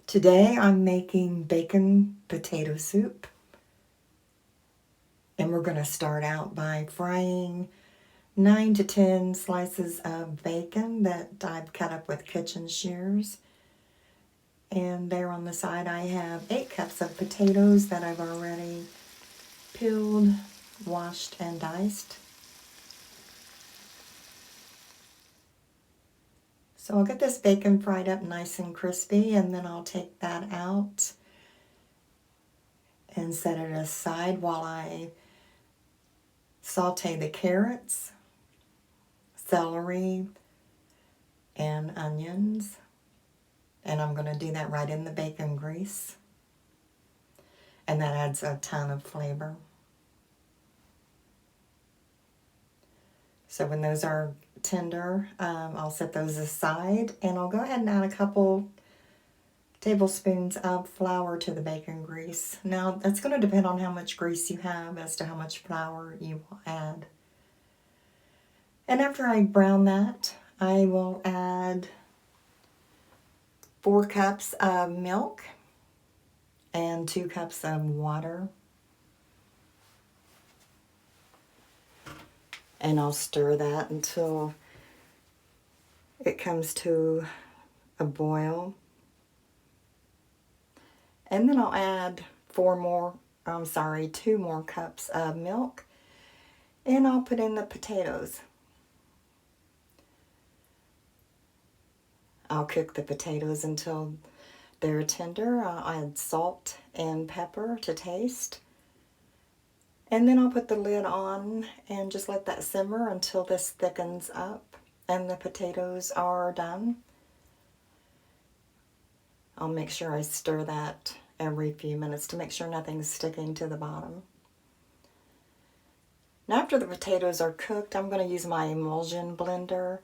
Today I'm making bacon potato soup. And we're going to start out by frying 9 to 10 slices of bacon that I've cut up with kitchen shears. And there on the side I have 8 cups of potatoes that I've already peeled, washed, and diced. So I'll get this bacon fried up nice and crispy, and then I'll take that out and set it aside while I saute the carrots, celery, and onions. And I'm going to do that right in the bacon grease. And that adds a ton of flavor. So when those are tender, I'll set those aside, and I'll go ahead and add a couple tablespoons of flour to the bacon grease. Now that's going to depend on how much grease you have as to how much flour you will add. And after I brown that, I will add 4 cups of milk and 2 cups of water. And I'll stir that until it comes to a boil. And then I'll add 2 more cups of milk. And I'll put in the potatoes. I'll cook the potatoes until they're tender. I'll add salt and pepper to taste. And then I'll put the lid on and just let that simmer until this thickens up and the potatoes are done. I'll make sure I stir that every few minutes to make sure nothing's sticking to the bottom. Now after the potatoes are cooked, I'm going to use my emulsion blender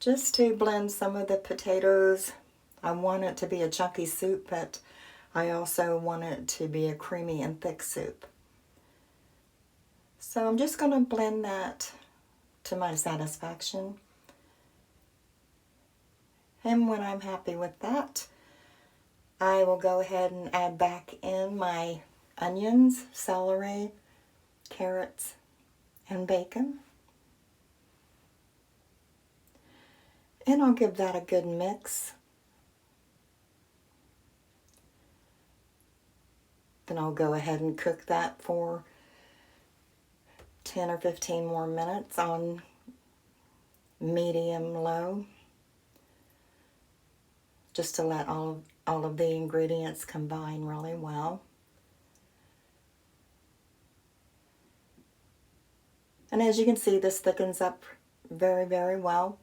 just to blend some of the potatoes. I want it to be a chunky soup, but I also want it to be a creamy and thick soup. So I'm just going to blend that to my satisfaction. And when I'm happy with that, I will go ahead and add back in my onions, celery, carrots, and bacon. And I'll give that a good mix. Then I'll go ahead and cook that for 10 or 15 more minutes on medium low, just to let all of the ingredients combine really well. And as you can see, this thickens up very, very well.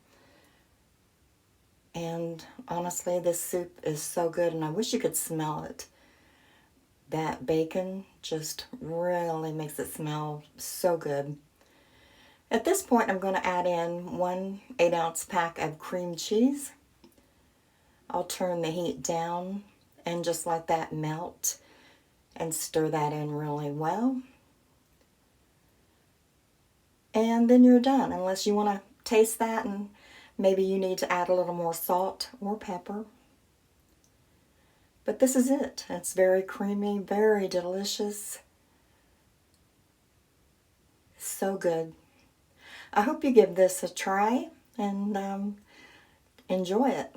And honestly, this soup is so good, and I wish you could smell it. That bacon just really makes it smell so good. At this point, I'm going to add in 1 8-ounce pack of cream cheese. I'll turn the heat down and just let that melt and stir that in really well. And then you're done, unless you want to taste that and maybe you need to add a little more salt or pepper. But this is it. It's very creamy, very delicious. So good. I hope you give this a try and enjoy it.